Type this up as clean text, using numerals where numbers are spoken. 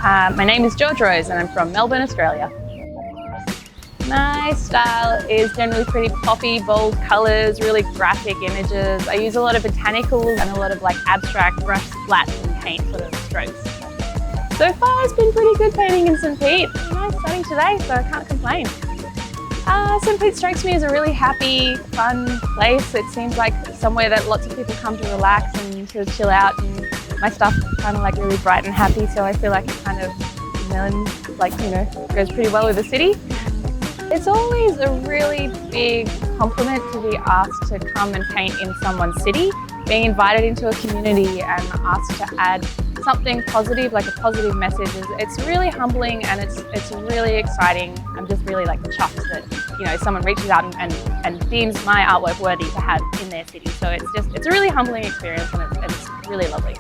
My name is George Rose and I'm from Melbourne, Australia. My style is generally pretty poppy, bold colours, really graphic images. I use a lot of botanicals and a lot of abstract brush splats and paint sort of strokes. So far it's been pretty good painting in St Pete. It's a nice setting today, so I can't complain. St Pete strikes me as a really happy, fun place. It seems like somewhere that lots of people come to relax and to chill out, and my stuff is kind of really bright and happy, so I feel like it kind of goes pretty well with the city. It's always a really big compliment to be asked to come and paint in someone's city. Being invited into a community and asked to add something positive, like a positive message, it's really humbling and it's really exciting. I'm just really chuffed that someone reaches out and deems my artwork worthy to have in their city. So it's a really humbling experience and it's really lovely.